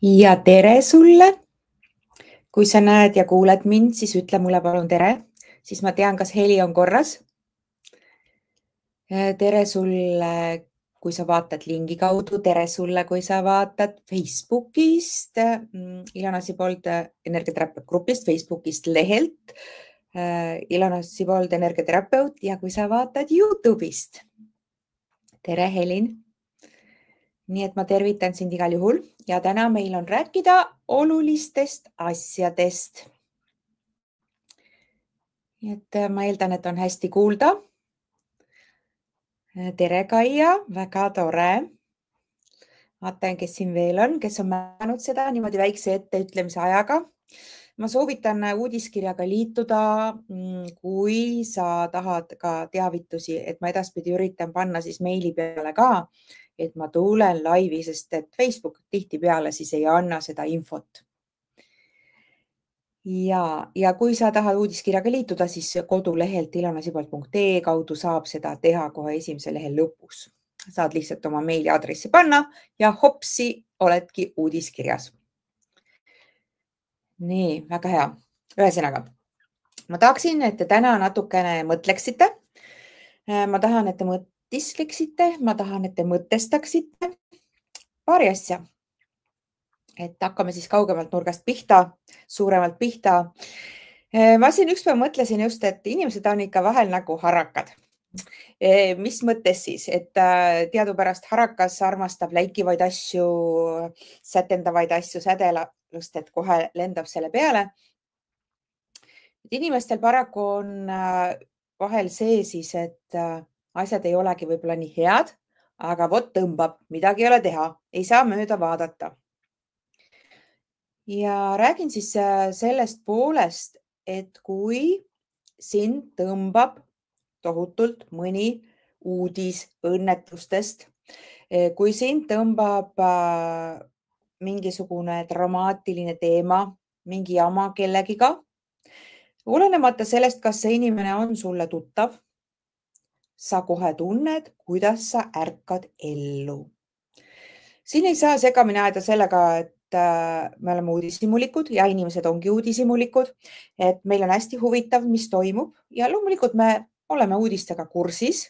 Ja tere sulle! Kui sa näed ja kuuled mind, siis ütle mulle palun tere, siis ma tean, kas heli on korras. Tere sulle, kui sa vaatad lingi kaudu, tere sulle, kui sa vaatad Facebookist, Ilona Sibold energiaterapeut grupist, Facebookist lehelt, Ilona Sibold energiaterapeut ja kui sa vaatad YouTube'ist. Tere, Helin! Nii et ma tervitan sind igal juhul ja täna meil on rääkida olulistest asjadest. Nii et ma eeldan, et on hästi kuulda. Tere, Kaia, väga tore. Vaatan, kes siin veel on, kes on märganud seda niimoodi väikse etteütlemise ajaga. Ma soovitan uudiskirjaga liituda, kui sa tahad ka teavitusi, et ma edaspidi üritan panna siis meili peale ka, et ma tulen laivi, sest et Facebook tihtipeale siis ei anna seda infot. Ja kui sa tahad uudiskirjaga liituda, siis kodulehelt ilonasibold.ee kaudu saab seda teha kohe esimese lehe lõpus. Saad lihtsalt oma meiliadressi panna ja hopsi oledki uudiskirjas. Nii, väga hea. Ühesõnaga, ma tahaksin, et te täna natukene mõtleksite. Ma tahan, et te mõtiskleksite, ma tahan, et te mõtestaksite paari asja. Et hakkame siis kaugemalt nurgast pihta, suuremalt pihta. Ma siin ükspäev mõtlesin just, et inimesed on ikka vahel nagu harakad. Mis mõttes siis, et teadupärast harakas armastab läikivaid asju, sätendavaid asju, sädelust, et kohe lendab selle peale. Inimestel paraku on vahel see siis, et asjad ei olegi võib-olla nii head, aga vot tõmbab, midagi ei ole teha, ei saa mööda vaadata. Ja räägin siis sellest poolest, et kui sind tõmbab tohutult mõni uudis õnnetustest, kui sind tõmbab mingisugune dramaatiline teema, mingi jama kellegiga, olenemata sellest, kas see inimene on sulle tuttav, sa kohe tunned, kuidas sa ärkad ellu. Siin ei saa segamini ajada sellega, et me oleme uudishimulikud ja inimesed ongi uudishimulikud, et meil on hästi huvitav, mis toimub ja loomulikult me oleme uudistega kursis,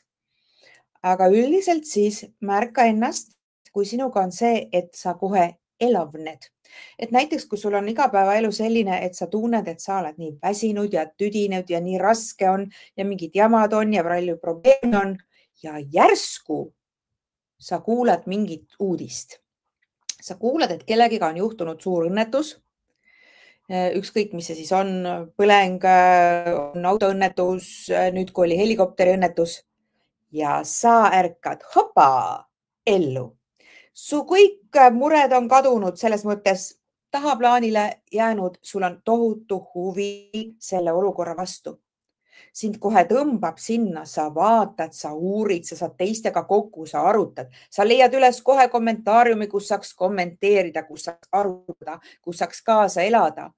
aga üldiselt siis märka ennast, kui sinuga on see, et sa kohe elavned. Et näiteks, kui sul on igapäevaelu selline, et sa tunned, et sa oled nii väsinud ja tüdinud ja nii raske on ja mingid jamad on ja palju probleeme on ja järsku sa kuuled mingit uudist. Sa kuuled, et kellegiga on juhtunud suur õnnetus. Ükskõik, mis see siis on, põleng, on autoõnnetus, nüüd kui oli helikopteri õnnetus ja sa ärkad hopa ellu. Su kõik mured on kadunud selles mõttes tahaplaanile jäänud, sul on tohutu huvi selle olukorra vastu. Sind kohe tõmbab sinna, sa vaatad, sa uurid, sa saad teistega kokku, sa arutad, sa leiad üles kohe kommentaariumi, kus saaks kommenteerida, kus saaks arutada, kus saaks kaasa elada,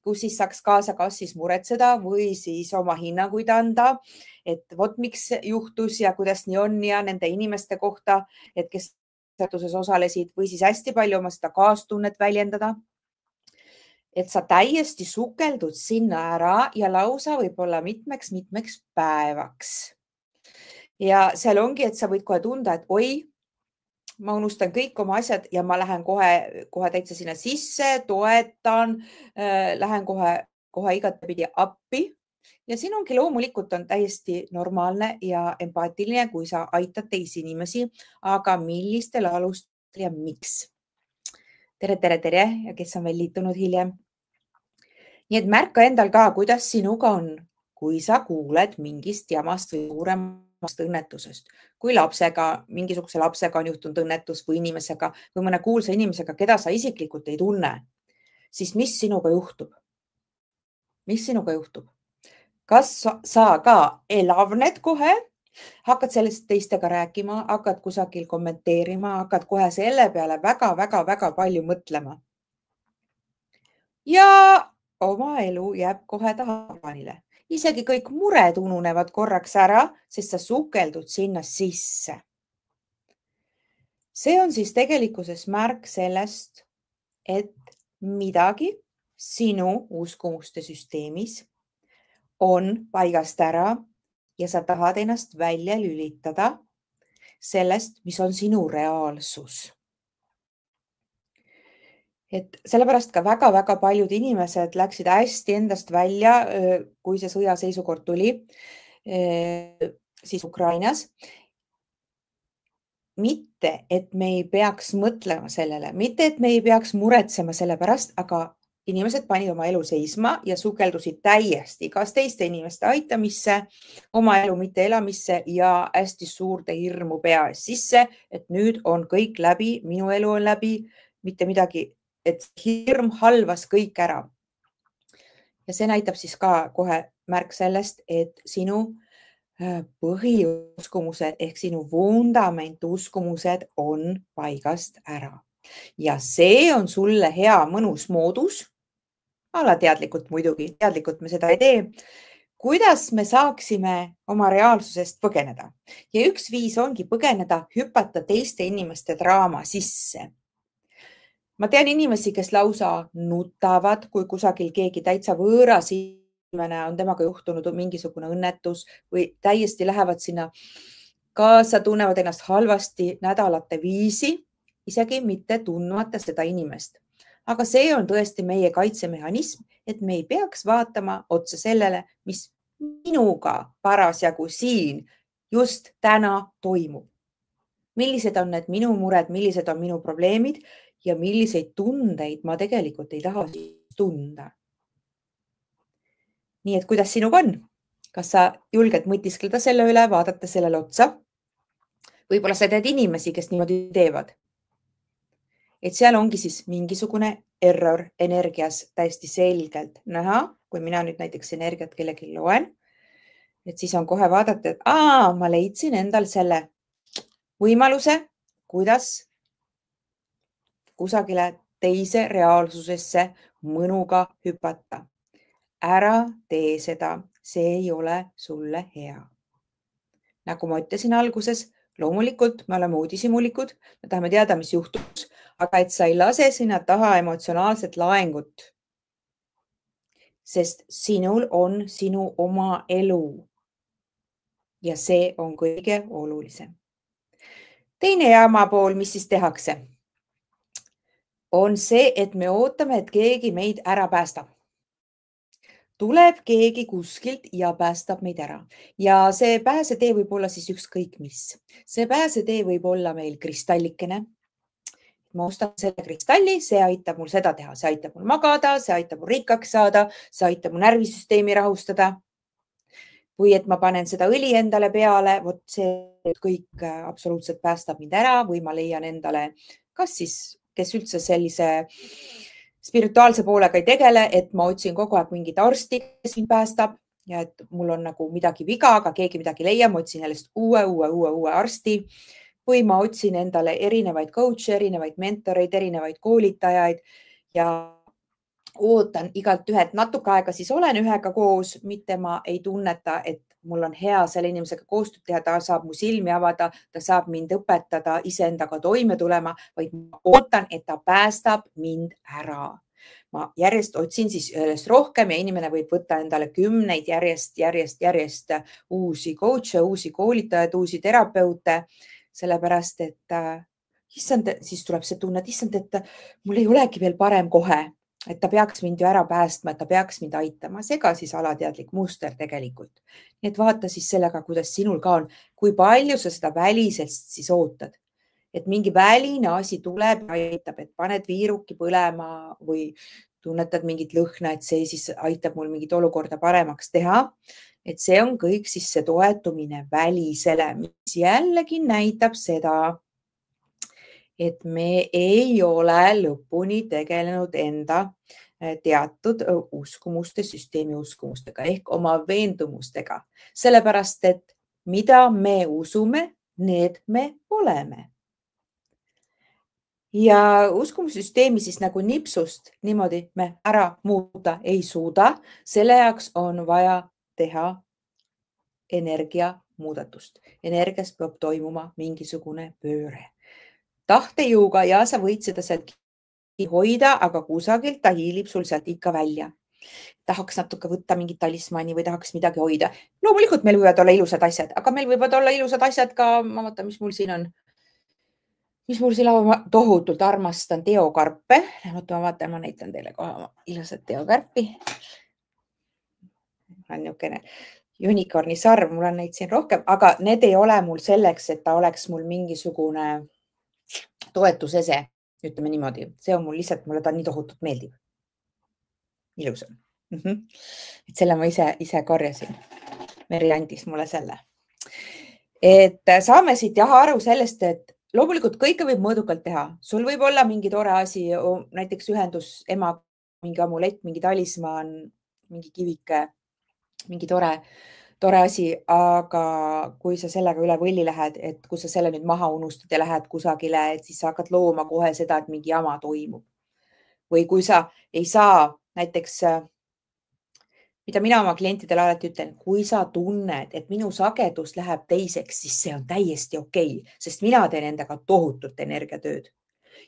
kus siis saaks kaasa kas siis muretseda või siis oma hinnanguid anda, et vot miks juhtus ja kuidas nii on ja nende inimeste kohta, et kes õnnetuses osalesid või siis hästi palju oma seda kaastunnet väljendada. Et sa täiesti sukeldud sinna ära ja lausa võib-olla mitmeks päevaks. Ja seal ongi, et sa võid kohe tunda, et oi, ma unustan kõik oma asjad ja ma lähen kohe täitsa sinna sisse, toetan, lähen kohe igatepidi appi. Ja siin ongi loomulikult on täiesti normaalne ja empaatiline, kui sa aitad teisi inimesi, aga millistel alustel ja miks? Tere ja kes on veel liitunud hiljem. Nii et märka endal ka, kuidas sinuga on, kui sa kuuled mingist jamast või suuremast õnnetusest. Kui mingisuguse lapsega on juhtunud õnnetus või inimesega või mõne kuulsa inimesega, keda sa isiklikult ei tunne, siis mis sinuga juhtub? Mis sinuga juhtub? Kas sa ka elavned kohe? Hakkad sellest teistega rääkima, hakkad kusagil kommenteerima, hakkad kohe selle peale väga palju mõtlema. Ja oma elu jääb kohe tahaplaanile. Isegi kõik mured ununevad korraks ära, sest sa sukeldud sinna sisse. See on siis tegelikkuses märk sellest, et midagi sinu uskumuste süsteemis on paigast ära ja sa tahad ennast välja lülitada sellest, mis on sinu reaalsus. Et sellepärast ka väga-väga paljud inimesed läksid hästi endast välja, kui see sõjaseisukord tuli siis Ukrainas. Mitte, et me ei peaks mõtlema sellele, mitte, et me ei peaks muretsema selle pärast, aga inimesed panid oma elu seisma ja sukeldusid täiesti kas teiste inimeste aitamisse, oma elu mitte elamisse ja hästi suurde hirmu pea ees sisse, et nüüd on kõik läbi, minu elu on läbi, mitte midagi, et hirm halvas kõik ära. Ja see näitab siis ka kohe märk sellest, et sinu põhiuskumused ehk sinu vundamentuskumused on paigast ära ja see on sulle hea mõnus moodus, alateadlikult muidugi, teadlikult me seda ei tee, kuidas me saaksime oma reaalsusest põgeneda ja üks viis ongi põgeneda, hüpata teiste inimeste draama sisse. Ma tean inimesi, kes lausa nutavad, kui kusagil keegi täitsa võõras inimene on temaga juhtunud mingisugune õnnetus või täiesti lähevad sinna kaasa, tunnevad ennast halvasti nädalate viisi, isegi mitte tundmata seda inimest. Aga see on tõesti meie kaitsemehhanism, et me ei peaks vaatama otsa sellele, mis minuga parasjagu siin just täna toimub. Millised on need minu mured, millised on minu probleemid ja milliseid tundeid ma tegelikult ei taha tunda. Nii et kuidas sinuga on? Kas sa julged mõtiskleda selle üle, vaadata sellele otsa? Võib-olla sa tead inimesi, kes niimoodi teevad. Et seal ongi siis mingisugune error energias täiesti selgelt näha, kui mina nüüd näiteks energiat kellelgi loen, et siis on kohe vaadata, et ma leidsin endal selle võimaluse, kuidas kusagile teise reaalsusesse mõnuga hüpata. Ära tee seda, see ei ole sulle hea. Nagu ma ütlesin alguses, loomulikult me oleme uudishimulikud, me tahame teada, mis juhtus, aga et sa ei lase sinna taha emotsionaalset laengut. Sest sinul on sinu oma elu. Ja see on kõige olulisem. Teine jama pool, mis siis tehakse, on see, et me ootame, et keegi meid ära päästab. Tuleb keegi kuskilt ja päästab meid ära ja see pääsetee võib olla siis ükskõik mis. See pääsetee võib olla meil kristallikene. Ma ostan selle kristalli, see aitab mul seda teha, see aitab mul magada, see aitab mul rikkaks saada, see aitab mu närvisüsteemi rahustada. Või et ma panen seda õli endale peale, vot see kõik absoluutselt päästab mind ära või ma leian endale, kas siis, kes üldse sellise spirituaalse poolega ei tegele, et ma otsin kogu aeg mingit arsti, kes mind päästab ja et mul on nagu midagi viga, aga keegi midagi leiab, ma otsin jällest uue arsti või ma otsin endale erinevaid coach'e, erinevaid mentoreid, erinevaid koolitajaid ja ootan igalt ühelt natuke aega, siis olen ühega koos, mitte ma ei tunneta, et mul on hea selle inimesega koostööd teha, ta saab mu silmi avada, ta saab mind õpetada iseendaga toime tulema, vaid ma ootan, et ta päästab mind ära. Ma järjest otsin siis ühest rohkem ja inimene võib võtta endale kümneid järjest uusi coach'e, uusi koolitajaid, uusi terapeute, sellepärast et siis tuleb see tunne, et issand, et mul ei olegi veel parem kohe, et ta peaks mind ju ära päästma, et ta peaks mind aitama. See ka siis alateadlik muster tegelikult. Nii et vaata siis sellega, kuidas sinul ka on, kui palju sa seda välisest siis ootad. Et mingi väline asi tuleb ja aitab, et paned viiruki põlema või tunnetad mingit lõhna, et see siis aitab mul mingit olukorda paremaks teha. Et see on kõik siis see toetumine välisele, mis jällegi näitab seda, et me ei ole lõpuni tegelenud enda teatud uskumuste, süsteemi uskumustega ehk oma veendumustega. Sellepärast, et mida me usume, need me oleme. Ja uskumussüsteemi siis nagu nipsust niimoodi me ära muuta ei suuda. Selle jaoks on vaja teha energiamuudatust. Energias peab toimuma mingisugune pööre. Tahtejõuga ja sa võid seda sealt hoida, aga kusagilt ta hiilib sul sealt ikka välja. Tahaks natuke võtta mingit talismani või tahaks midagi hoida. Loomulikult meil võivad olla ilusad asjad, aga meil võivad olla ilusad asjad ka, ma vaatan, mis mul siin on. Mis mul siin ma tohutult armastan teokarpe. Ma vaatan, ma näitan teile kohe ilusat teokarpi. On niisugune unicorni sarv, mul on neid siin rohkem, aga need ei ole mul selleks, et ta oleks mul mingisugune toetusese, ütleme niimoodi. See on mul lihtsalt, mulle ta nii tohutult meeldib. Ilus on. Et selle ma ise korjasin. Meri andis mulle selle. Et saame siit aru sellest, et loomulikult kõike võib mõõdukalt teha. Sul võib olla mingi tore asi, näiteks ühendus ema, mingi amulett, mingi talisman, mingi kivike, mingi tore asi, aga kui sa sellega üle võlli lähed, et kui sa selle nüüd maha unustad ja lähed kusagile, et siis sa hakkad looma kohe seda, et mingi jama toimub. Või kui sa ei saa näiteks, mida mina oma klientidele alati ütlen, kui sa tunned, et minu sagedus läheb teiseks, siis see on täiesti okei, sest mina teen endaga tohutut energiatööd.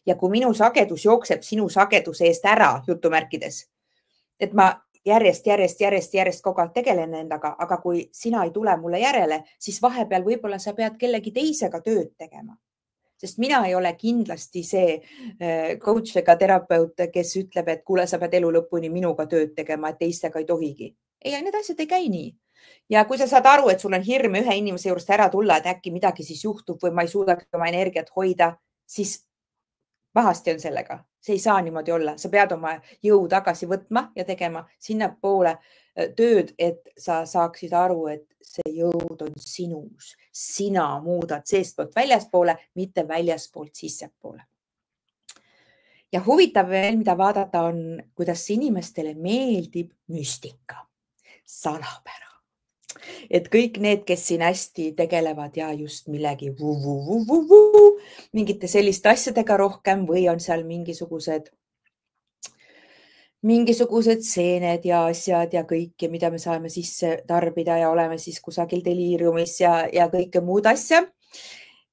Ja kui minu sagedus jookseb sinu sageduse eest ära, jutumärkides, et ma järjest kogu aeg tegelen endaga, aga kui sina ei tule mulle järele, siis vahepeal võib-olla sa pead kellegi teisega tööd tegema. Sest mina ei ole kindlasti see coach ega terapeut, kes ütleb, et kuule, sa pead elu lõpuni minuga tööd tegema, et teistega ei tohigi. Ei, need asjad ei käi nii. Ja kui sa saad aru, et sul on hirm ühe inimese juurest ära tulla, et äkki midagi siis juhtub või ma ei suudagi oma energiat hoida, siis pahasti on sellega. See ei saa niimoodi olla. Sa pead oma jõu tagasi võtma ja tegema sinnapoole tööd, et sa saaksid aru, et see jõud on sinus. Sina muudad seestpoolt väljaspoole, mitte väljaspoolt sissepoole. Ja huvitav veel, mida vaadata on, kuidas inimestele meeldib müstika, salapära. Et kõik need, kes siin hästi tegelevad ja just millegi mingite selliste asjadega rohkem või on seal mingisugused seened ja asjad ja kõike, mida me saame sisse tarbida ja oleme siis kusagil deliiriumis ja kõike muud asja.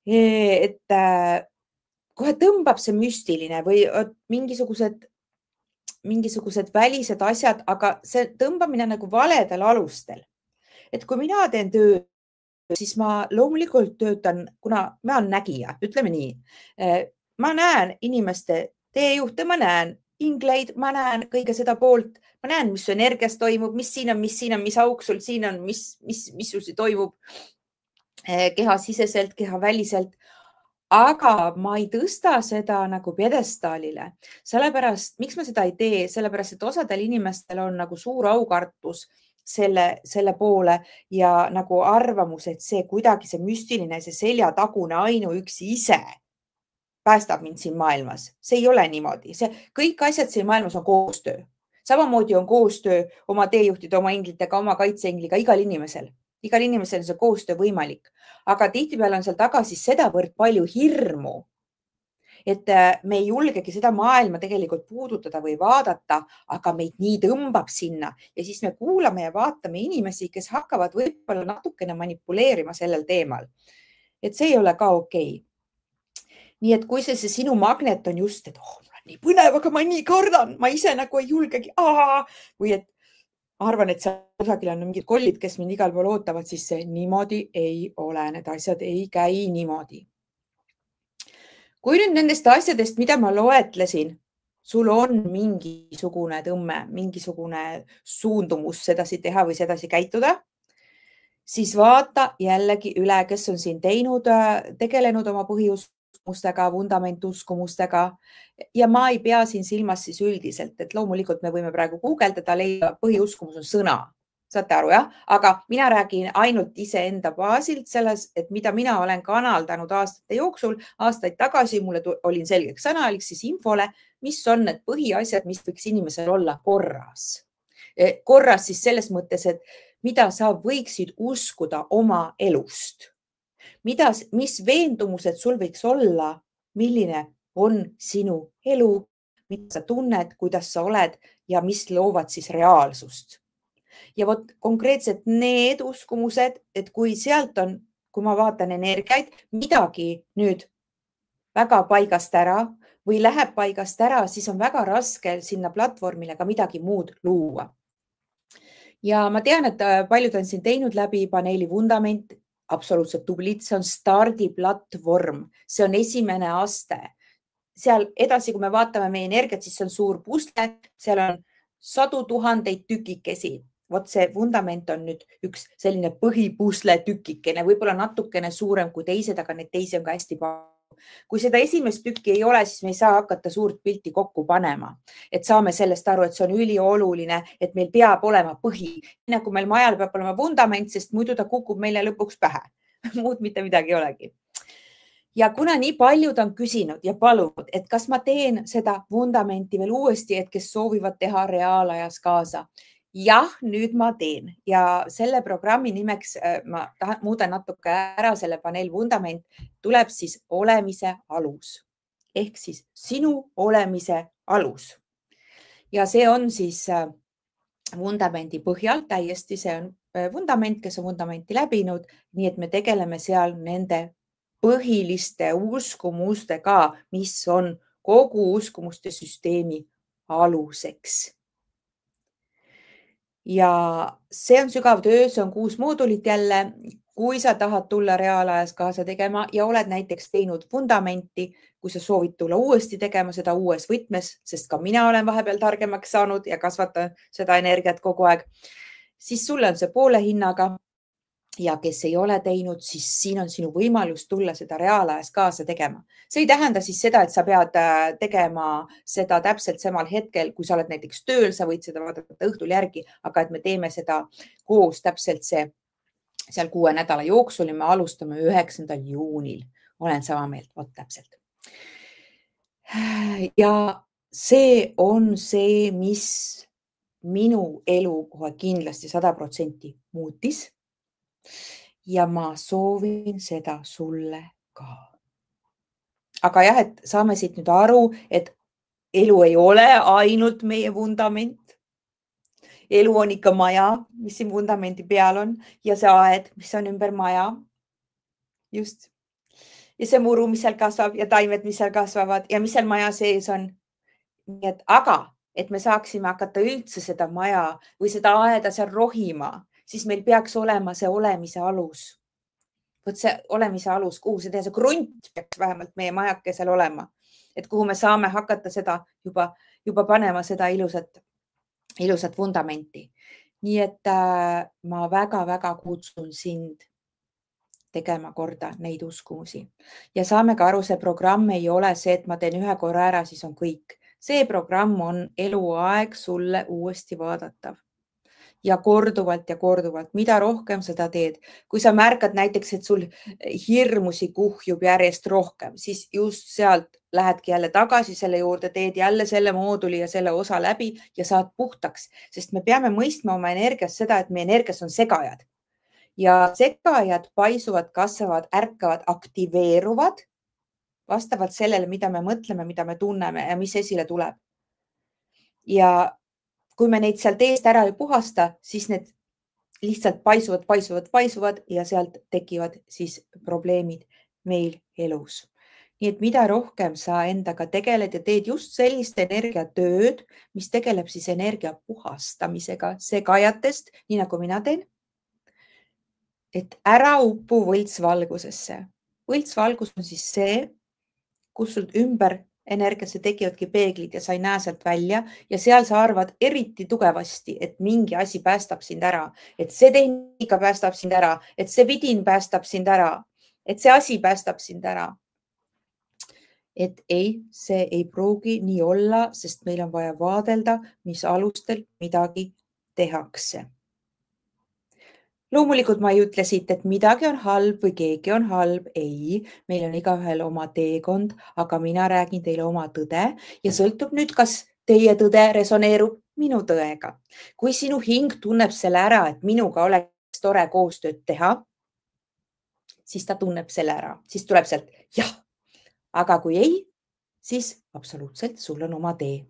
Et kohe tõmbab see müstiline või mingisugused välised asjad, aga see tõmbamine nagu valedel alustel. Et kui mina teen tööd, siis ma loomulikult töötan, kuna ma olen nägija, ütleme nii. Ma näen inimeste teejuhte, ma näen ingleid, ma näen kõige seda poolt, ma näen, mis su energias toimub, mis siin on, mis auk sul siin on, mis sul siin toimub keha siseselt, keha väliselt. Aga ma ei tõsta seda nagu pjedestaalile. Sellepärast, miks ma seda ei tee? Sellepärast, et osadel inimestel on nagu suur aukartus selle poole ja nagu arvamus, et see kuidagi see müstiline, see seljatagune ainuüksi ise päästab mind siin maailmas. See ei ole niimoodi. Kõik asjad siin maailmas on koostöö. Samamoodi on koostöö oma teejuhtide, oma inglitega, oma kaitseingliga igal inimesel. Igal inimesel on see koostöö võimalik. Aga tihtipeale on seal taga siis sedavõrd palju hirmu, et me ei julgegi seda maailma tegelikult puudutada või vaadata, aga meid nii tõmbab sinna ja siis me kuulame ja vaatame inimesi, kes hakkavad võib-olla natukene manipuleerima sellel teemal. Et see ei ole ka okei. Nii et kui see sinu magnet on just, et mul on nii põnev, aga ma nii kardan, ma ise nagu ei julgegi. Või et arvan, et seal kusagil on mingid kollid, kes mind igal pool ootavad, siis see niimoodi ei ole. Need asjad ei käi niimoodi. Kui nüüd nendest asjadest, mida ma loetlesin, sul on mingisugune tõmme, mingisugune suundumus sedasi teha või sedasi käituda, siis vaata jällegi üle, kes on siin tegelenud oma põhiuskumustega, vundamentuskumustega. Ja ma ei pea siin silmas siis üldiselt, et loomulikult me võime praegu guugeldada, leida põhiuskumus on sõna. Saate aru, jah? Aga mina räägin ainult iseenda baasilt selles, et mida mina olen kanaldanud aastate jooksul, aastaid tagasi mulle olin selgeks sõnaliks siis infole, mis on need põhiasjad, mis võiks inimesel olla korras. Korras siis selles mõttes, et mida sa võiksid uskuda oma elust. Mis veendumused sul võiks olla, milline on sinu elu, mida sa tunned, kuidas sa oled ja mis loovad siis reaalsust. Ja vot konkreetselt need uskumused, et kui sealt on, kui ma vaatan energiaid, midagi nüüd väga paigast ära või läheb paigast ära, siis on väga raske sinna platvormile ka midagi muud luua. Ja ma tean, et paljud on siin teinud läbi paneeli vundament, absoluutselt tublid, see on stardiplatvorm, see on esimene aste. Seal edasi, kui me vaatame meie energiat, siis see on suur pusle, seal on sadu tuhandeid tükikesi. Vot see vundament on nüüd üks selline põhipusle tükikene, võib-olla natukene suurem kui teised, aga neid teisi on ka hästi palju. Kui seda esimest tükki ei ole, siis me ei saa hakata suurt pilti kokku panema, et saame sellest aru, et see on ülioluline, et meil peab olema põhi. Nii nagu meil majal peab olema vundament, sest muidu ta kukub meile lõpuks pähe. Muud mitte midagi ei olegi. Ja kuna nii paljud on küsinud ja palunud, et kas ma teen seda vundamenti veel uuesti, et kes soovivad teha reaalajas kaasa. Jah, nüüd ma teen ja selle programmi nimeks ma muudan natuke ära selle paneel vundament, tuleb siis olemise alus ehk siis sinu olemise alus. Ja see on siis vundamendi põhjal täiesti, see on vundament, kes on vundamenti läbinud, nii et me tegeleme seal nende põhiliste uskumustega, mis on kogu uskumuste süsteemi aluseks. Ja see on sügav töö, see on 6 moodulit jälle. Kui sa tahad tulla reaalajas kaasa tegema ja oled näiteks teinud vundamenti, kui sa soovid tulla uuesti tegema seda uues võtmes, sest ka mina olen vahepeal targemaks saanud ja kasvatan seda energiat kogu aeg, siis sulle on see poole hinnaga. Ja kes ei ole teinud, siis siin on sinu võimalus tulla seda reaalajas kaasa tegema. See ei tähenda siis seda, et sa pead tegema seda täpselt samal hetkel, kui sa oled näiteks tööl, sa võid seda vaadata õhtul järgi, aga et me teeme seda koos täpselt seal 6 nädala jooksul ja me alustame 9. juunil. Olen sama meelt, vot täpselt. Ja see on see, mis minu elu kohe kindlasti 100% muutis. Ja ma soovin seda sulle ka. Aga jah, et saame siit nüüd aru, et elu ei ole ainult meie vundament. Elu on ikka maja, mis siin vundamendi peal on ja see aed, mis on ümber maja. Just. Ja see muru, mis seal kasvab ja taimed, mis seal kasvavad ja mis seal maja sees on. Nii et, aga et me saaksime hakata üldse seda maja või seda aeda seal rohima, siis meil peaks olema see olemise alus. Võt see olemise alus, kuhu see teha, see krunt peaks vähemalt meie majakesel olema, et kuhu me saame hakata seda juba panema seda ilusat vundamenti. Nii et ma väga-väga kutsun sind tegema korda neid uskumusi ja saame ka aru, see programm ei ole see, et ma teen ühe korra ära, siis on kõik. See programm on eluaeg sulle uuesti vaadatav. Ja korduvalt, mida rohkem seda teed. Kui sa märkad näiteks, et sul hirmusi kuhjub järjest rohkem, siis just sealt lähedki jälle tagasi selle juurde, teed jälle selle mooduli ja selle osa läbi ja saad puhtaks, sest me peame mõistma oma energias seda, et meie energias on segajad ja segajad paisuvad, kasvavad, ärkavad, aktiveeruvad vastavalt sellele, mida me mõtleme, mida me tunneme ja mis esile tuleb. Ja kui me neid sealt eest ära ei puhasta, siis need lihtsalt paisuvad ja sealt tekivad siis probleemid meil elus. Nii et mida rohkem sa endaga tegeled ja teed just sellist energiatööd, mis tegeleb siis energia puhastamisega segajatest, nii nagu mina teen, et ära uppu võltsvalgusesse. Võltsvalgus on siis see, kus sul ümber energiasse tekivadki peeglid ja sa ei näe sealt välja ja seal sa arvad eriti tugevasti, et mingi asi päästab sind ära, et see tehnika päästab sind ära, et see vidin päästab sind ära, et see asi päästab sind ära. Et ei, see ei pruugi nii olla, sest meil on vaja vaadelda, mis alustel midagi tehakse. Loomulikult ma ei ütle siit, et midagi on halb või keegi on halb. Ei, meil on igaühel oma teekond, aga mina räägin teile oma tõde ja sõltub nüüd, kas teie tõde resoneerub minu tõega. Kui sinu hing tunneb selle ära, et minuga oleks tore koostööd teha, siis ta tunneb selle ära, siis tuleb sealt jah. Aga kui ei, siis absoluutselt sul on oma tee.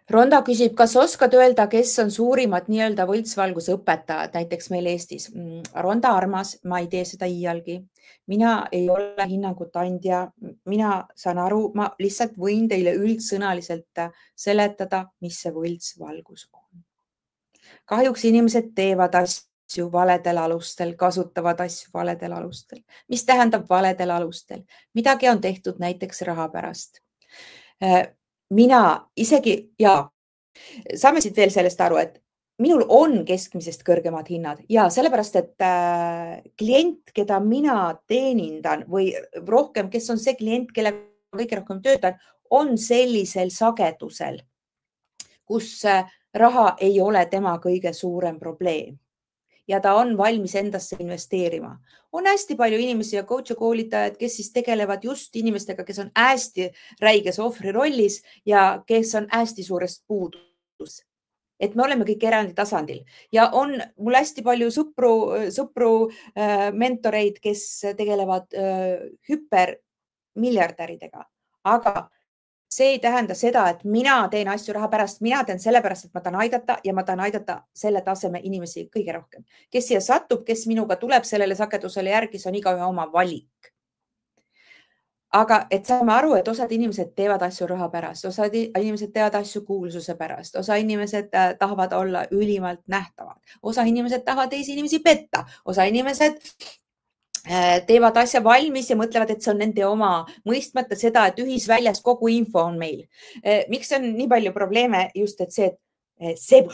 Ronda küsib, kas oskad öelda, kes on suurimad nii-öelda võltsvalguse õpetajad näiteks meil Eestis? Ronda armas, ma ei tee seda iialgi. Mina ei ole hinnangut andja. Mina saan aru, ma lihtsalt võin teile üldsõnaliselt seletada, mis see võltsvalgus on. Kahjuks inimesed teevad asju valedel alustel, kasutavad asju valedel alustel. Mis tähendab valedel alustel? Midagi on tehtud näiteks raha pärast. Mina isegi ja saame siit veel sellest aru, et minul on keskmisest kõrgemad hinnad ja sellepärast, et klient, keda mina teenindan või rohkem, kes on see klient, kellega kõige rohkem töötan, on sellisel sagedusel, kus raha ei ole tema kõige suurem probleem ja ta on valmis endasse investeerima. On hästi palju inimesi ja coach ja koolitajad, kes siis tegelevad just inimestega, kes on hästi räiges ohvri rollis ja kes on hästi suurest puudus. Et me oleme kõik eraldi tasandil ja on mul hästi palju sõpru, mentoreid, kes tegelevad hüpermiljardäridega, aga see ei tähenda seda, et mina teen asju raha pärast, mina teen sellepärast, et ma tahan aidata ja ma tahan aidata selle taseme inimesi kõige rohkem. Kes siia satub, kes minuga tuleb sellele sagedusele järgi, see on igaühe oma valik. Aga et saame aru, et osad inimesed teevad asju raha pärast, osad inimesed teevad asju kuulsuse pärast, osa inimesed tahavad olla ülimalt nähtavad, osa inimesed tahavad teisi inimesi petta, osa inimesed teevad asja valmis ja mõtlevad, et see on nende oma, mõistmata seda, et ühisväljas kogu info on meil. Miks on nii palju probleeme just, et see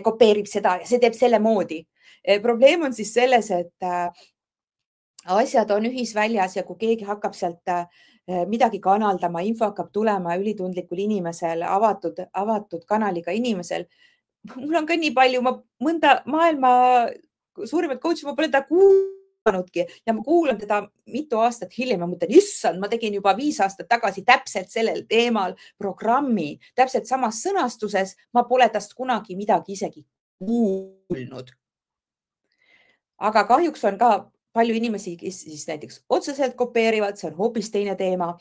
kopeerib seda ja see teeb selle moodi. Probleem on siis selles, et asjad on ühisväljas ja kui keegi hakkab sealt midagi kanaldama, info hakkab tulema ülitundlikul inimesel, avatud kanaliga inimesel. Mul on ka nii palju, mõnda maailma suurimat coach'i, ma pole ta ja ma kuulan teda mitu aastat hiljem ja mõtlen, issand, ma tegin juba 5 aastat tagasi täpselt sellel teemal programmi, täpselt samas sõnastuses. Ma pole tast kunagi midagi isegi kuulnud. Aga kahjuks on ka palju inimesi, kes siis näiteks otseselt kopeerivad, see on hoopis teine teema.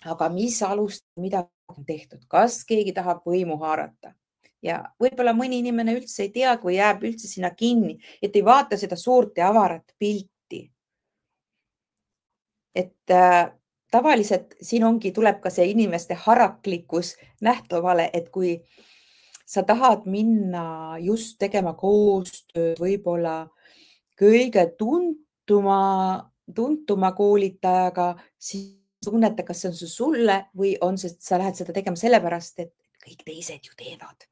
Aga mis alust midagi on tehtud? Kas keegi tahab võimu haarata? Ja võib-olla mõni inimene üldse ei tea, kui jääb üldse sinna kinni, et ei vaata seda suurt ja avarat pilti. Et tavaliselt siin tuleb ka see inimeste haraklikkus nähtavale, et kui sa tahad minna just tegema koostööd võib-olla kõige tuntuma koolitajaga, siis tunneta, kas see on sulle või on see, et sa lähed seda tegema sellepärast, et kõik teised ju teevad.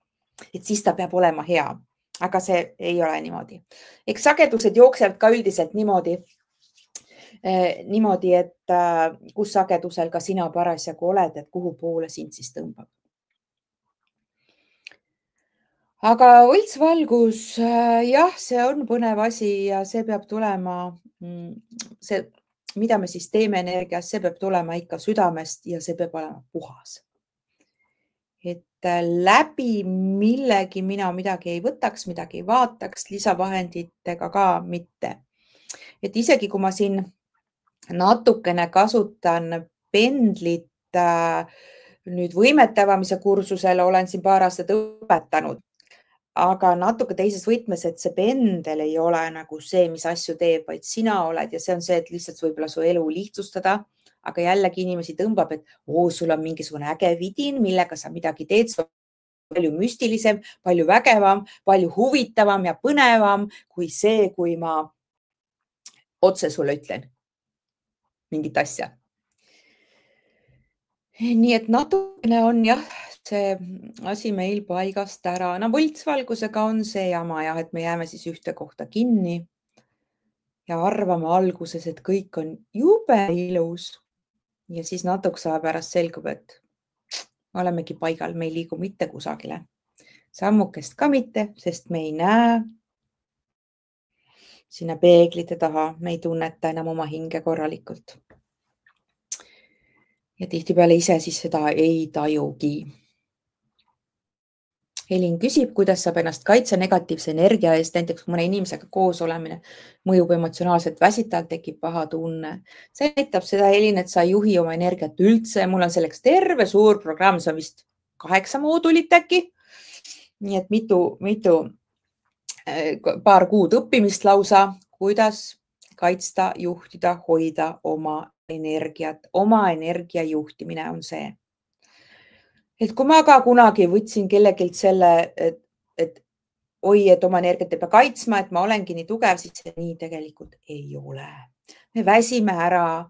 Et siis ta peab olema hea, aga see ei ole niimoodi. Eks sagedused jooksevad ka üldiselt niimoodi, et kus sagedusel ka sina parasjagu oled, et kuhu poole sind siis tõmbab. Aga võltsvalgus, jah, see on põnev asi ja see peab tulema, see, mida me siis teeme energias, see peab tulema ikka südamest ja see peab olema puhas. Et läbi millegi mina midagi ei võtaks, midagi ei vaataks, lisavahenditega ka mitte. Et isegi kui ma siin natukene kasutan pendlit nüüd võimetavamise kursusel, olen siin paar aastat õpetanud, aga natuke teises võtmes, et see pendel ei ole nagu see, mis asju teeb, vaid sina oled ja see on see, et lihtsalt võib-olla su elu lihtsustada. Aga jällegi inimesi tõmbab, et sul on mingisugune äge vidin, millega sa midagi teed, see on palju müstilisem, palju vägevam, palju huvitavam ja põnevam kui see, kui ma otse sulle ütlen mingit asja. Nii et natukene on jah, see asi meil paigast ära. No võltsvalgusega on see jama jah, et me jääme siis ühte kohta kinni ja arvame alguses, et kõik on jube ilus. Ja siis natukese aja pärast selgub, et olemegi paigal, me ei liigu mitte kusagile. Sammukest ka mitte, sest me ei näe sinna peeglite taha, me ei tunneta enam oma hinge korralikult. Ja tihtipeale ise siis seda ei tajugi. Helin küsib, kuidas saab ennast kaitse negatiivse energia eest, näiteks kui mõne inimesega koos olemine mõjub emotsionaalselt väsitavalt, tekib paha tunne. See näitab seda, Helin, et sa ei juhi oma energiat üldse. Mul on selleks terve suur programm, see on vist 8 moodulit äkki. Nii et paar kuud õppimist lausa, kuidas kaitsta, juhtida, hoida oma energiat. Oma energia juhtimine on see. Et kui ma ka kunagi võtsin kellegilt selle, et oma energiat ei pea kaitsma, et ma olengi nii tugev, siis see nii tegelikult ei ole. Me väsime ära.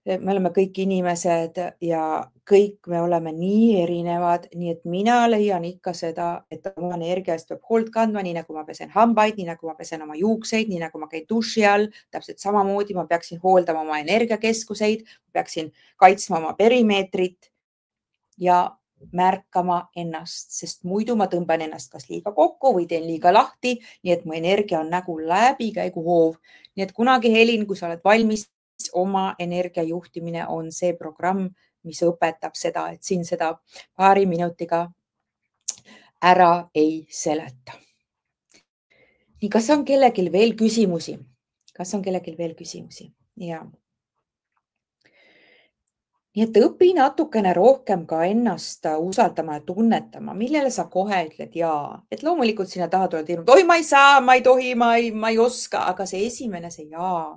Me oleme kõik inimesed ja kõik me oleme nii erinevad, nii et mina leian ikka seda, et oma energia eest peab hoolt kandma, nii nagu ma pesen hambaid, nii nagu ma pesen oma juukseid, nii nagu ma käin duši all, täpselt samamoodi ma peaksin hooldama oma energiakeskuseid, peaksin kaitsma oma perimeetrit ja märkama ennast, sest muidu ma tõmban ennast kas liiga kokku või teen liiga lahti, nii et mu energia on nagu läbikäiguhoov. Nii et kunagi Helin, kui sa oled valmis, oma energia juhtimine on see programm, mis õpetab seda, et siin seda paari minutiga ära ei seleta. Nii, kas on kellelgi veel küsimusi? Ja. Nii et õpi natukene rohkem ka ennast usaldama ja tunnetama, millele sa kohe ütled jaa. Et loomulikult sinna taha tuleb hirmud, oi, ma ei saa, ma ei tohi, ma ei oska, aga see esimene, see jaa.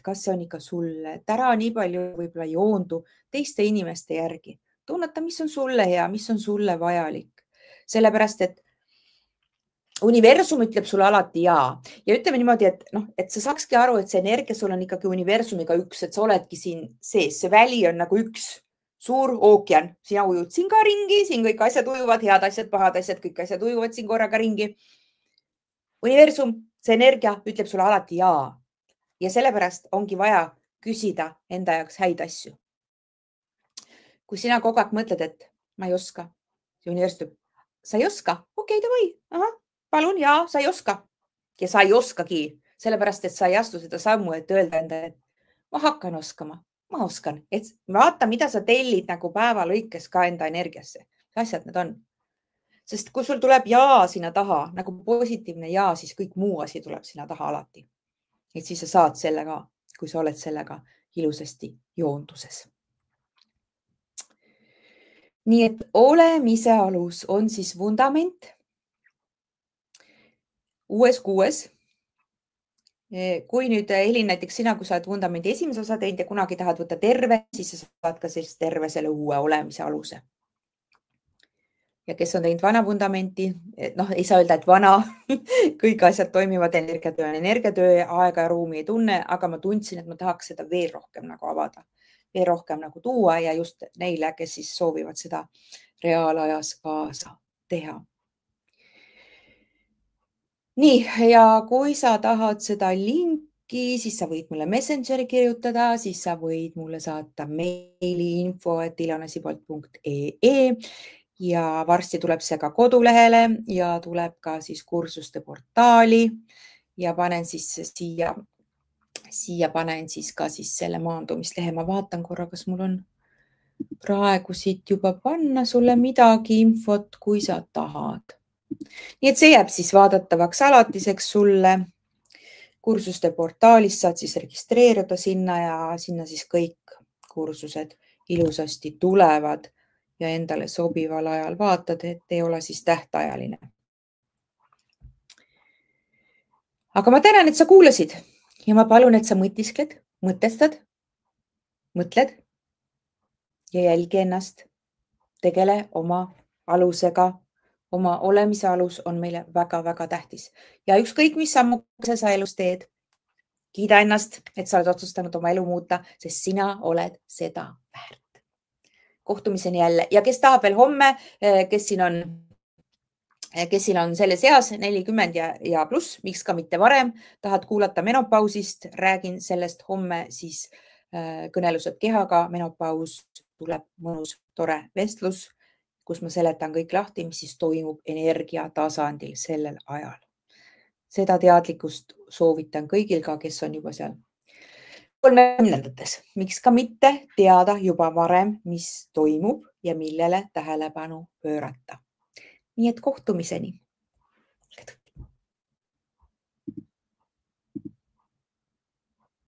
Kas see on ikka sulle, et ära nii palju võib-olla joondu teiste inimeste järgi. Tunneta, mis on sulle hea, mis on sulle vajalik. Sellepärast, et universum ütleb sulle alati jaa. Ja ütleme niimoodi, et sa saakski aru, et see energia sul on ikkagi universumiga üks, et sa oledki siin sees. See väli on nagu üks suur ookean. Sina ujud siin ka ringi, siin kõik asjad ujuvad, head asjad, pahad asjad, kõik asjad ujuvad siin korraga ringi. Universum, see energia ütleb sulle alati jaa. Ja sellepärast ongi vaja küsida enda jaoks häid asju. Kui sina kogu aeg mõtled, et ma ei oska, see universum ütleb, sa ei oska, okei, davai, palun, jaa, sa ei oska. Ja sa ei oskagi, sellepärast, et sa ei astu seda sammu, et öelda endale, et ma hakkan oskama, ma oskan. Et vaata, mida sa tellid nagu päeva lõikes ka enda energiasse. Mis asjad need on? Sest kui sul tuleb jaa sinna taha, nagu positiivne jaa, siis kõik muu asi tuleb sinna taha alati. Et siis sa saad sellega, kui sa oled sellega ilusasti joonduses. Nii et olemise alus on siis vundament. 6. Kui nüüd Helin, näiteks sina, kui sa oled vundamendi esimese osa teinud ja kunagi tahad võtta terve, siis sa saad ka sellist terve selle uue olemise aluse. Ja kes on teinud vana vundamenti, ei saa öelda, et vana, kõik asjad toimivad, energiatöö, aega ja ruumi ei tunne, aga ma tundsin, et ma tahaks seda veel rohkem nagu avada, veel rohkem nagu tuua ja just neile, kes siis soovivad seda reaalajas kaasa teha. Nii, ja kui sa tahad seda linki, siis sa võid mulle Messengeri kirjutada, siis sa võid mulle saata meili info@ilonesipoolt.ee ja varsti tuleb see ka kodulehele ja tuleb ka siis kursuste portaali ja panen siis siia panen siis ka siis selle maandumislehe. Ma vaatan korra, kas mul on praegu siit juba panna sulle midagi infot, kui sa tahad. Nii et see jääb siis vaadatavaks alatiseks sulle. Kursuste portaalis saad siis registreeruda sinna ja sinna siis kõik kursused ilusasti tulevad ja endale sobival ajal vaatad, et ei ole siis tähtajaline. Aga ma tänan, et sa kuulasid ja ma palun, et sa mõtiskled, mõtestad, mõtled ja jälgi ennast. Tegele oma alusega. Oma olemise alus on meile väga-väga tähtis. Ja ükskõik, mis sammukese sa elus teed, kiida ennast, et sa oled otsustanud oma elu muuta, sest sina oled seda väärt. Kohtumiseni jälle ja kes tahab veel homme, kes siin on selles eas 40 ja pluss, miks ka mitte varem, tahad kuulata menopausist, räägin sellest homme siis kõnelused kehaga. Menopaus tuleb mõnus, tore vestlus, kus ma seletan kõik lahti, mis siis toimub energia tasandil sellel ajal. Seda teadlikkust soovitan kõigil ka, kes on juba seal 30-ndates. Miks ka mitte teada juba varem, mis toimub ja millele tähelepanu pöörata. Nii et kohtumiseni.